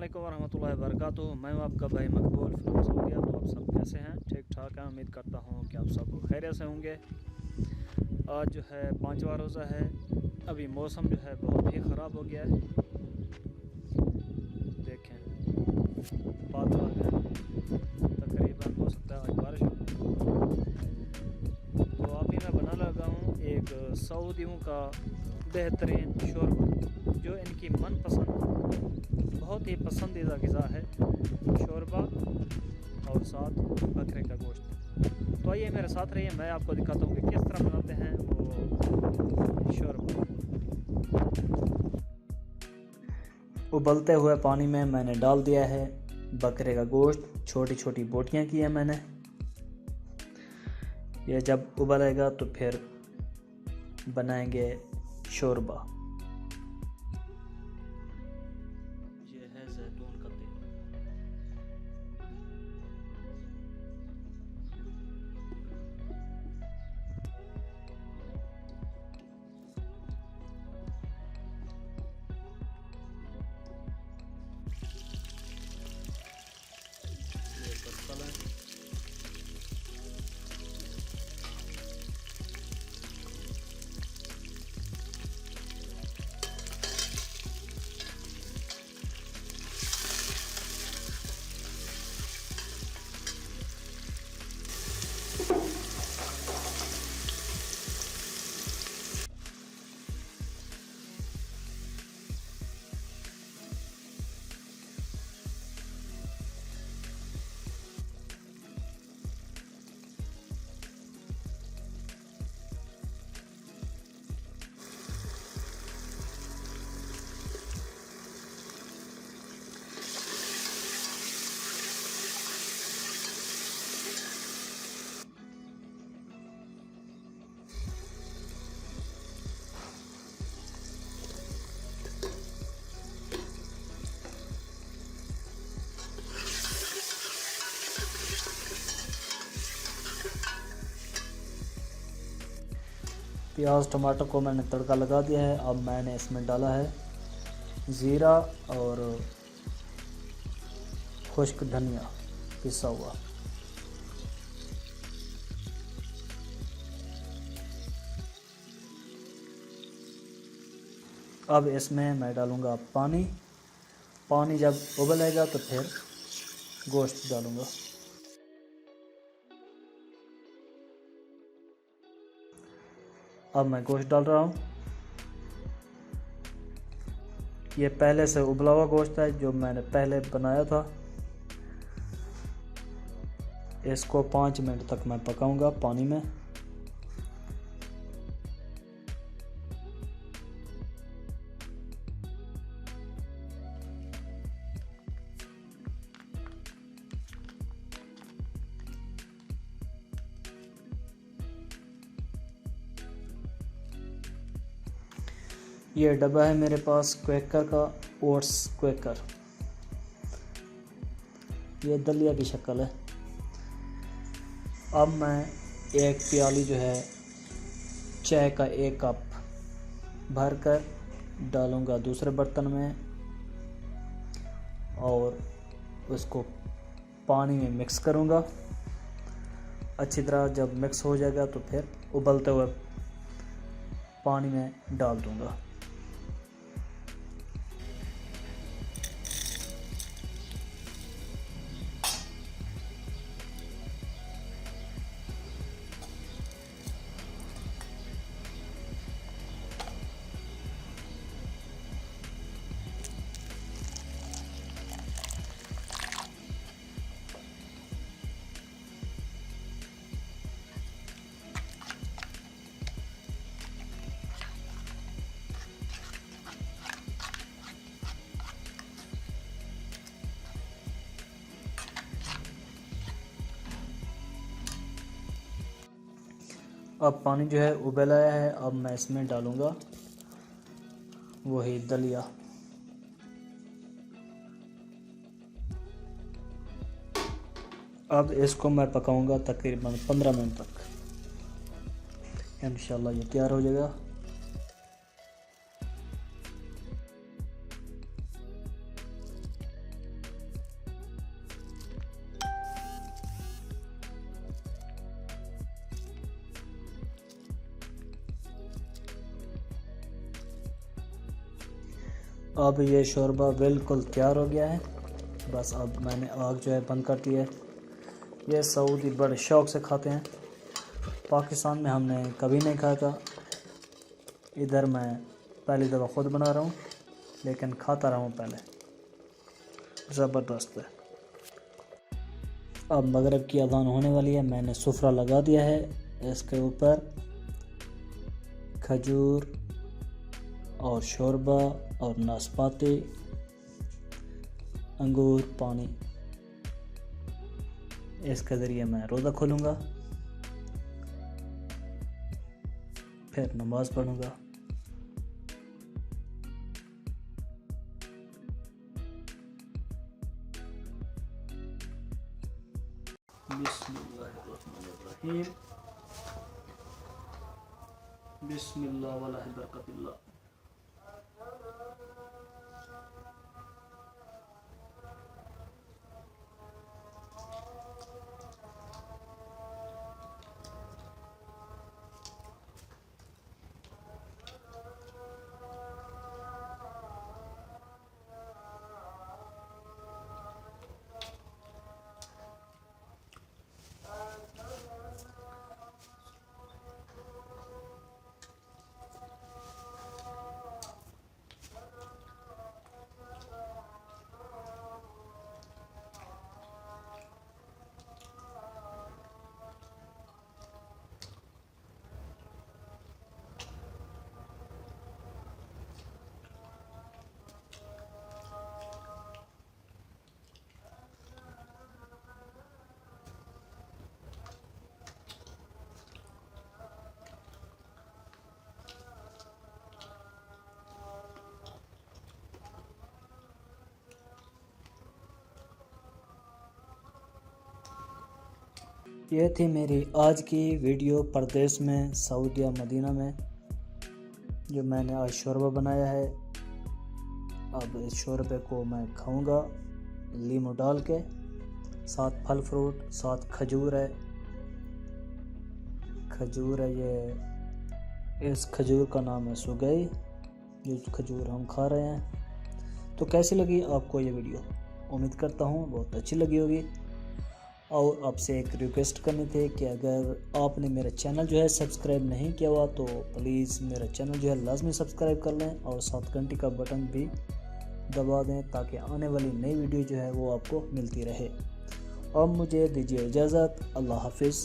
वालेकुम वरहमतुल्लाहि वबरकातुहू। मैं हूँ आपका भाई मकबूल फ्रॉम सऊदीया। तो आप सब कैसे हैं? ठीक ठाक हैं। उम्मीद करता हूँ कि आप सब खैरियत से होंगे। आज जो है 5वां रोज़ा है। अभी मौसम जो है बहुत ही ख़राब हो गया है। देखें बादल आ गए, तकरीबन हो सकता है आज बारिश हो। तो अभी मैं बना लगा हूँ एक सऊदियों का बेहतरीन शोरबा, जो इनकी मनपसंद बहुत ही पसंदीदा ग़िज़ा है, शोरबा और साथ बकरे का गोश्त। तो आइए मेरे साथ रहिए, मैं आपको दिखाता हूँ कि किस तरह बनाते हैं वो शोरबा। उबलते हुए पानी में मैंने डाल दिया है बकरे का गोश्त, छोटी छोटी बोटियाँ की है मैंने। ये जब उबलेगा तो फिर बनाएंगे शोरबा। ये है जैतून का तेल। ये पत्तल है। प्याज टमाटर को मैंने तड़का लगा दिया है। अब मैंने इसमें डाला है ज़ीरा और खुश्क धनिया पिसा हुआ। अब इसमें मैं डालूँगा पानी। पानी जब उबलेगा तो फिर गोश्त डालूँगा। अब मैं गोश्त डाल रहा हूँ। ये पहले से उबला हुआ गोश्त है जो मैंने पहले बनाया था। इसको 5 मिनट तक मैं पकाऊंगा पानी में। ये डब्बा है मेरे पास क्वेकर का, ओट्स क्वेकर। ये दलिया की शक्ल है। अब मैं एक प्याली जो है चाय का 1 कप भर कर डालूँगा दूसरे बर्तन में और उसको पानी में मिक्स करूँगा अच्छी तरह। जब मिक्स हो जाएगा तो फिर उबलते हुए पानी में डाल दूँगा। अब पानी जो है उबल आया है। अब मैं इसमें डालूँगा वही दलिया। अब इसको मैं पकाऊंगा तकरीबन 15 मिनट तक। इंशाल्लाह ये तैयार हो जाएगा। अब ये शोरबा बिल्कुल तैयार हो गया है। बस अब मैंने आग जो है बंद कर दी है। ये सऊदी बड़े शौक़ से खाते हैं। पाकिस्तान में हमने कभी नहीं खाया था। इधर मैं पहली दफ़ा ख़ुद बना रहा हूँ, लेकिन खाता रहा हूँ पहले। ज़बरदस्त है। अब मगरिब की अज़ान होने वाली है। मैंने सुफ्रा लगा दिया है। इसके ऊपर खजूर और शोरबा और नाशपाती, अंगूर, पानी, इसके ज़रिए मैं रोज़ा खोलूँगा, फिर नमाज पढ़ूँगा। बिस्मिल्लाहिर्रहमानिर्रहीम। बिस्मिल्लाह वला बरकतिल्लाह। ये थी मेरी आज की वीडियो परदेश में, सऊदीया मदीना में, जो मैंने आज शोरबा बनाया है। अब इस शोरबे को मैं खाऊंगा लीमू डाल के, साथ फल फ्रूट, साथ खजूर है। खजूर है ये, इस खजूर का नाम है सुगई, जो खजूर हम खा रहे हैं। तो कैसी लगी आपको ये वीडियो? उम्मीद करता हूँ बहुत अच्छी लगी होगी। और आपसे एक रिक्वेस्ट करनी थी कि अगर आपने मेरा चैनल जो है सब्सक्राइब नहीं किया हुआ तो प्लीज़ मेरा चैनल जो है लाजमी सब्सक्राइब कर लें और साथ घंटी का बटन भी दबा दें, ताकि आने वाली नई वीडियो जो है वो आपको मिलती रहे। अब मुझे दीजिए इजाज़त। अल्लाह हाफिज़।